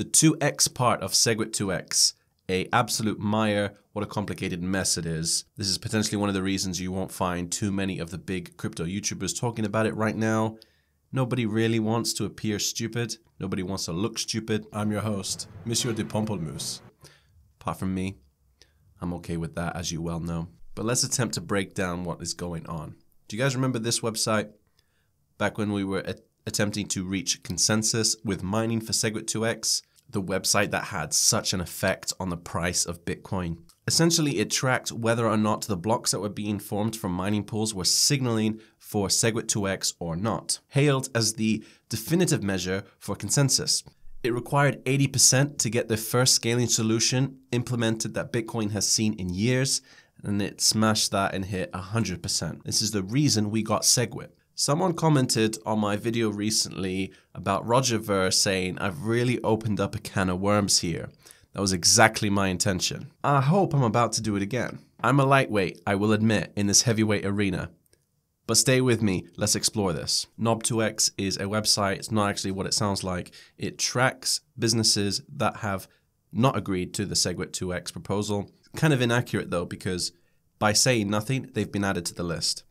The 2x part of SegWit2x, a absolute mire, what a complicated mess it is. This is potentially one of the reasons you won't find too many of the big crypto YouTubers talking about it right now. Nobody really wants to appear stupid. Nobody wants to look stupid. I'm your host, Monsieur de Pamplemousse. Apart from me, I'm okay with that, as you well know. But let's attempt to break down what is going on. Do you guys remember this website? Back when we were attempting to reach consensus with mining for SegWit2x, the website that had such an effect on the price of Bitcoin. Essentially, it tracked whether or not the blocks that were being formed from mining pools were signaling for SegWit2x or not, hailed as the definitive measure for consensus. It required 80% to get the first scaling solution implemented that Bitcoin has seen in years, and it smashed that and hit 100%. This is the reason we got SegWit. Someone commented on my video recently about Rogerver saying, I've really opened up a can of worms here. That was exactly my intention. I hope I'm about to do it again. I'm a lightweight, I will admit, in this heavyweight arena. But stay with me, let's explore this. Knob2x is a website, it's not actually what it sounds like. It tracks businesses that have not agreed to the SegWit2x proposal. Kind of inaccurate though, because by saying nothing, they've been added to the list.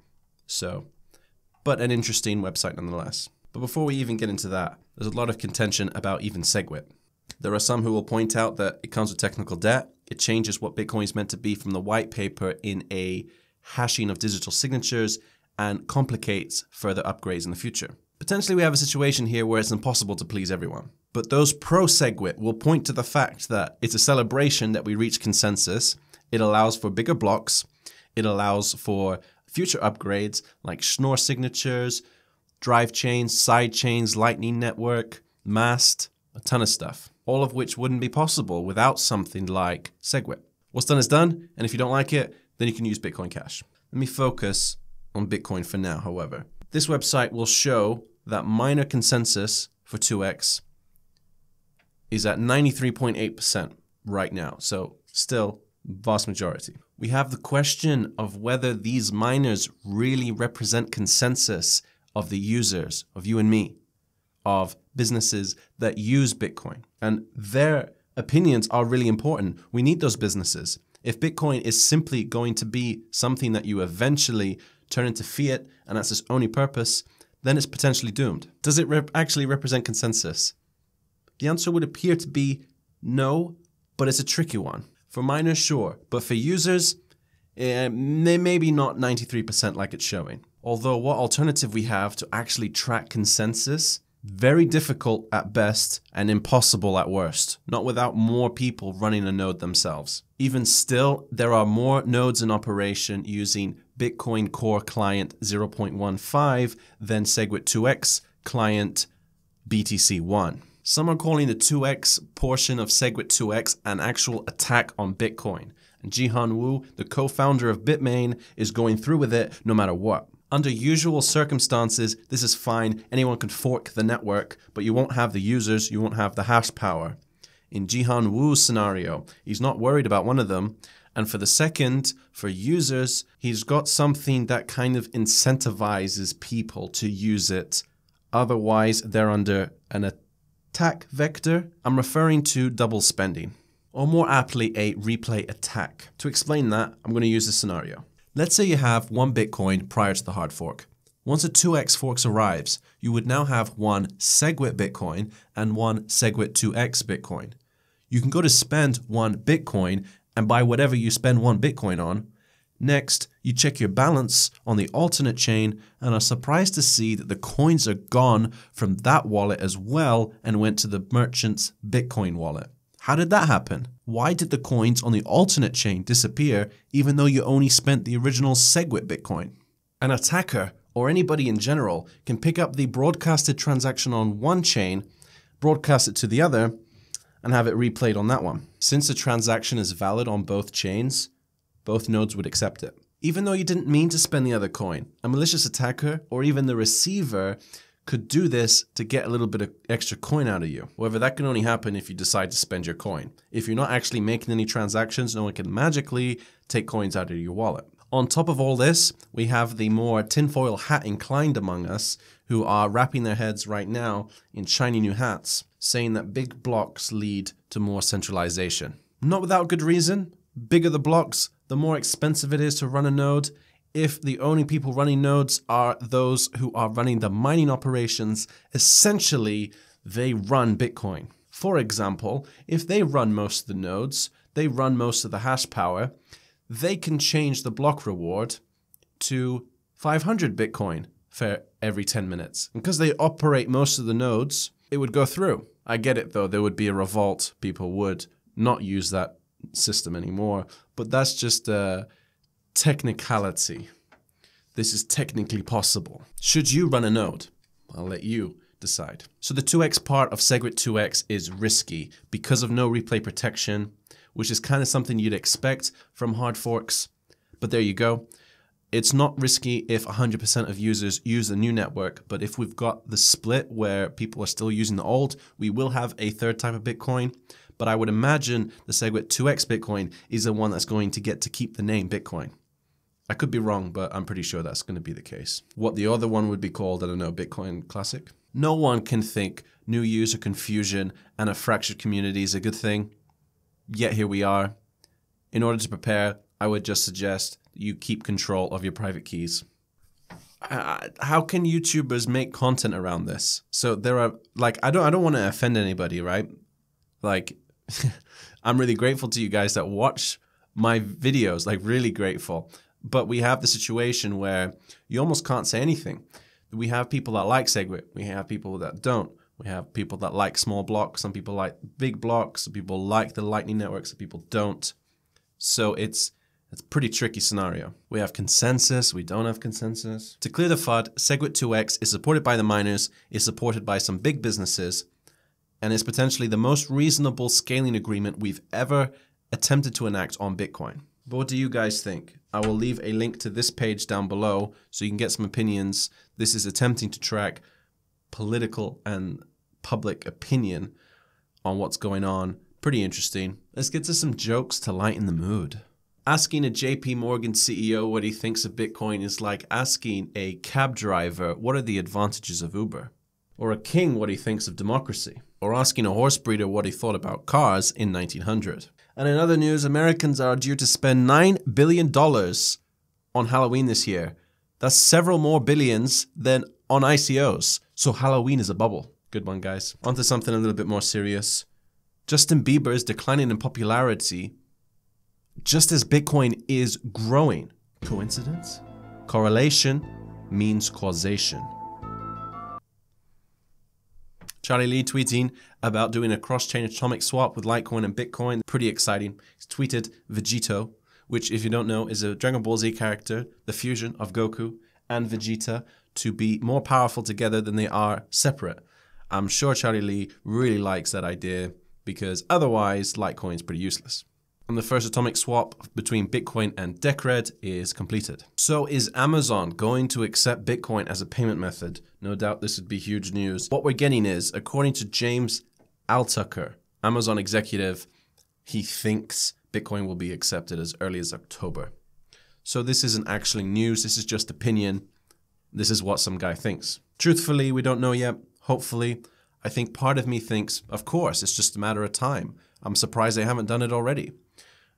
But an interesting website nonetheless. But before we even get into that, there's a lot of contention about even SegWit. There are some who will point out that it comes with technical debt, it changes what Bitcoin is meant to be from the white paper in a hashing of digital signatures, and complicates further upgrades in the future. Potentially we have a situation here where it's impossible to please everyone. But those pro-SegWit will point to the fact that it's a celebration that we reach consensus, it allows for bigger blocks, it allows for future upgrades like Schnorr signatures, drive chains, side chains, lightning network, mast, a ton of stuff. All of which wouldn't be possible without something like SegWit. What's done is done, and if you don't like it, then you can use Bitcoin Cash. Let me focus on Bitcoin for now, however. This website will show that miner consensus for 2x is at 93.8% right now, so still vast majority. We have the question of whether these miners really represent consensus of the users, of you and me, of businesses that use Bitcoin. And their opinions are really important. We need those businesses. If Bitcoin is simply going to be something that you eventually turn into fiat and that's its only purpose, then it's potentially doomed. Does it actually represent consensus? The answer would appear to be no, but it's a tricky one. For miners, sure, but for users, maybe not 93% like it's showing. Although what alternative we have to actually track consensus? Very difficult at best and impossible at worst, not without more people running a node themselves. Even still, there are more nodes in operation using Bitcoin Core Client 0.15 than SegWit2x Client BTC1. Some are calling the 2x portion of SegWit2x an actual attack on Bitcoin. And Jihan Wu, the co-founder of Bitmain, is going through with it no matter what. Under usual circumstances, this is fine. Anyone can fork the network, but you won't have the users, you won't have the hash power. In Jihan Wu's scenario, he's not worried about one of them. And for the second, for users, he's got something that kind of incentivizes people to use it. Otherwise, they're under an attack vector. I'm referring to double spending, or more aptly, a replay attack. To explain that, I'm going to use this scenario. Let's say you have one Bitcoin prior to the hard fork. Once a 2x forks arrives, you would now have one SegWit Bitcoin and one SegWit2x Bitcoin. You can go to spend one Bitcoin and buy whatever you spend one Bitcoin on. Next, you check your balance on the alternate chain and are surprised to see that the coins are gone from that wallet as well and went to the merchant's Bitcoin wallet. How did that happen? Why did the coins on the alternate chain disappear even though you only spent the original SegWit Bitcoin? An attacker, or anybody in general, can pick up the broadcasted transaction on one chain, broadcast it to the other, and have it replayed on that one. Since the transaction is valid on both chains, both nodes would accept it. Even though you didn't mean to spend the other coin, a malicious attacker, or even the receiver, could do this to get a little bit of extra coin out of you. However, that can only happen if you decide to spend your coin. If you're not actually making any transactions, no one can magically take coins out of your wallet. On top of all this, we have the more tinfoil hat inclined among us who are wrapping their heads right now in shiny new hats. saying that big blocks lead to more centralization. Not without good reason. Bigger the blocks, the more expensive it is to run a node. If the only people running nodes are those who are running the mining operations, essentially they run Bitcoin. For example, if they run most of the nodes, they run most of the hash power, they can change the block reward to 500 Bitcoin for every 10 minutes. And because they operate most of the nodes, it would go through. I get it though, there would be a revolt. People would not use that system anymore, but that's just a technicality. This is technically possible. Should you run a node? I'll let you decide. So the 2x part of SegWit2x is risky because of no replay protection, which is kind of something you'd expect from hard forks. But there you go. It's not risky if 100% of users use the new network, but if we've got the split where people are still using the old, we will have a third type of Bitcoin. But I would imagine the SegWit2x Bitcoin is the one that's going to get to keep the name Bitcoin. I could be wrong, but I'm pretty sure that's going to be the case. What the other one would be called, I don't know, Bitcoin Classic? No one can think new user confusion and a fractured community is a good thing. Yet here we are. In order to prepare, I would just suggest you keep control of your private keys. How can YouTubers make content around this? So there are, like, I don't want to offend anybody, right? Like, I'm really grateful to you guys that watch my videos, like really grateful. But we have the situation where you almost can't say anything. We have people that like SegWit. We have people that don't. We have people that like small blocks. Some people like big blocks. Some people like the Lightning Network. Some people don't. So it's a pretty tricky scenario. We have consensus. We don't have consensus. To clear the FUD, SegWit2x is supported by the miners, is supported by some big businesses, and is potentially the most reasonable scaling agreement we've ever attempted to enact on Bitcoin. But what do you guys think? I will leave a link to this page down below so you can get some opinions. This is attempting to track political and public opinion on what's going on. Pretty interesting. Let's get to some jokes to lighten the mood. Asking a JP Morgan CEO what he thinks of Bitcoin is like asking a cab driver what are the advantages of Uber, or a king what he thinks of democracy, or asking a horse breeder what he thought about cars in 1900. And in other news, Americans are due to spend $9 billion on Halloween this year. That's several more billions than on ICOs. So Halloween is a bubble. Good one, guys. On to something a little bit more serious. Justin Bieber is declining in popularity just as Bitcoin is growing. Coincidence? Correlation means causation. Charlie Lee tweeting about doing a cross-chain atomic swap with Litecoin and Bitcoin. Pretty exciting. He's tweeted Vegito, which, if you don't know, is a Dragon Ball Z character, the fusion of Goku and Vegeta, to be more powerful together than they are separate. I'm sure Charlie Lee really likes that idea because otherwise Litecoin is pretty useless. And the first atomic swap between Bitcoin and Decred is completed. So is Amazon going to accept Bitcoin as a payment method? No doubt this would be huge news. What we're getting is, according to James Altucher, Amazon executive, he thinks Bitcoin will be accepted as early as October. So this isn't actually news, this is just opinion. This is what some guy thinks. Truthfully, we don't know yet. Hopefully, I think part of me thinks, of course, it's just a matter of time. I'm surprised they haven't done it already.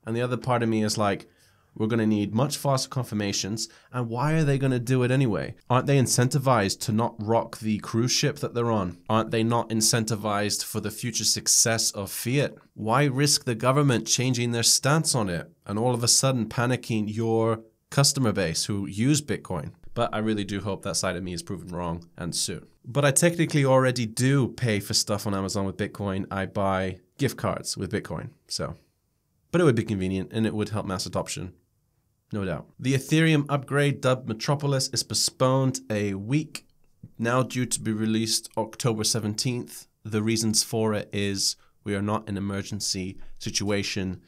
And the other part of me is like, we're going to need much faster confirmations. And why are they going to do it anyway? Aren't they incentivized to not rock the cruise ship that they're on? Aren't they not incentivized for the future success of fiat? Why risk the government changing their stance on it and all of a sudden panicking your customer base who use Bitcoin? But I really do hope that side of me is proven wrong, and soon. But I technically already do pay for stuff on Amazon with Bitcoin. I buy gift cards with Bitcoin, so. But it would be convenient and it would help mass adoption, no doubt. The Ethereum upgrade dubbed Metropolis is postponed a week, now due to be released October 17th. The reasons for it is we are not in an emergency situation,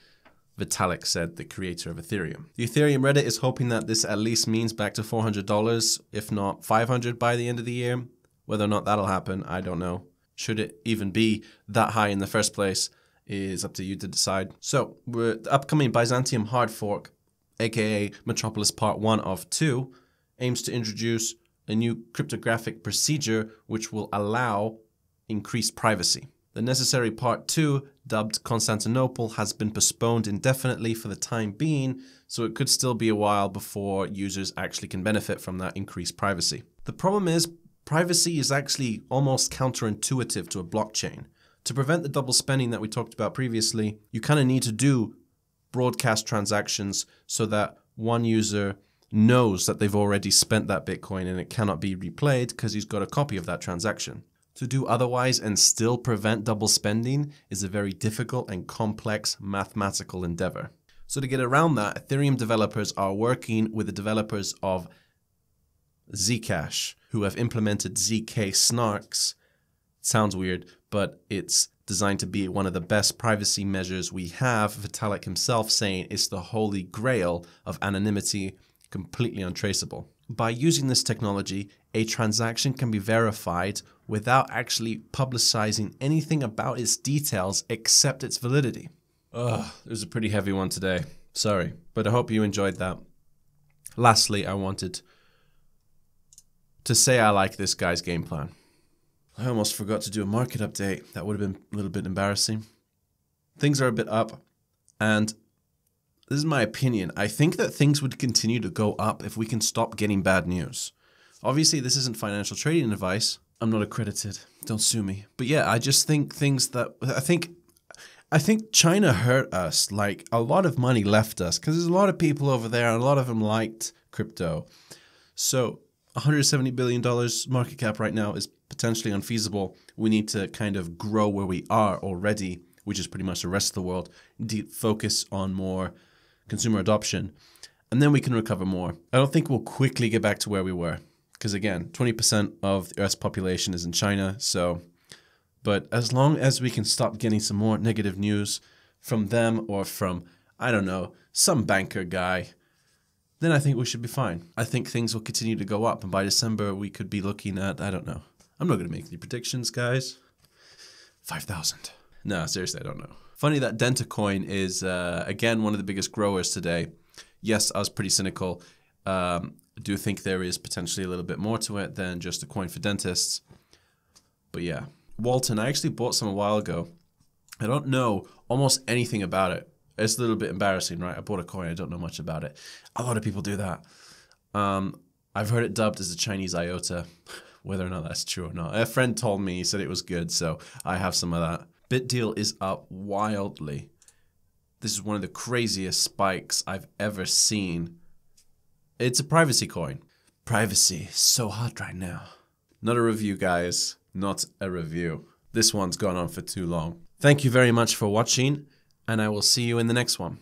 Vitalik said, the creator of Ethereum. The Ethereum Reddit is hoping that this at least means back to $400, if not $500 by the end of the year. Whether or not that'll happen, I don't know. Should it even be that high in the first place is up to you to decide. So, the upcoming Byzantium Hardfork, aka Metropolis Part 1 of 2, aims to introduce a new cryptographic procedure which will allow increased privacy. The necessary part 2, dubbed Constantinople, has been postponed indefinitely for the time being, so it could still be a while before users actually can benefit from that increased privacy. The problem is, privacy is actually almost counterintuitive to a blockchain. To prevent the double spending that we talked about previously, you kind of need to do broadcast transactions so that one user knows that they've already spent that Bitcoin and it cannot be replayed because he's got a copy of that transaction. To do otherwise and still prevent double spending is a very difficult and complex mathematical endeavor. So to get around that, Ethereum developers are working with the developers of Zcash, who have implemented zk-snarks. Sounds weird, but it's designed to be one of the best privacy measures we have. Vitalik himself saying it's the holy grail of anonymity, completely untraceable. By using this technology, a transaction can be verified without actually publicizing anything about its details except its validity. Ugh, it was a pretty heavy one today. Sorry, but I hope you enjoyed that. Lastly, I wanted to say I like this guy's game plan. I almost forgot to do a market update. That would have been a little bit embarrassing. Things are a bit up, and this is my opinion. I think that things would continue to go up if we can stop getting bad news. Obviously, this isn't financial trading advice. I'm not accredited. Don't sue me. But yeah, I just think things that... I think China hurt us. Like, a lot of money left us because there's a lot of people over there and a lot of them liked crypto. So $170 billion market cap right now is potentially unfeasible. We need to kind of grow where we are already, which is pretty much the rest of the world. Focus on more consumer adoption, and then we can recover more. I don't think we'll quickly get back to where we were, because again, 20% of the Earth's population is in China. But as long as we can stop getting some more negative news from them or from, I don't know, some banker guy, then I think we should be fine. I think things will continue to go up, and by December we could be looking at, I don't know. I'm not going to make any predictions, guys. 5,000. No, seriously, I don't know. Funny that DentaCoin is, again, one of the biggest growers today. Yes, I was pretty cynical. I do think there is potentially a little bit more to it than just a coin for dentists. But yeah. Walton, I actually bought some a while ago. I don't know almost anything about it. It's a little bit embarrassing, right? I bought a coin. I don't know much about it. A lot of people do that. I've heard it dubbed as a Chinese IOTA. Whether or not that's true or not. A friend told me, he said it was good, so I have some of that. BitDeal is up wildly. This is one of the craziest spikes I've ever seen. It's a privacy coin. Privacy is so hot right now. Not a review, guys. Not a review. This one's gone on for too long. Thank you very much for watching, and I will see you in the next one.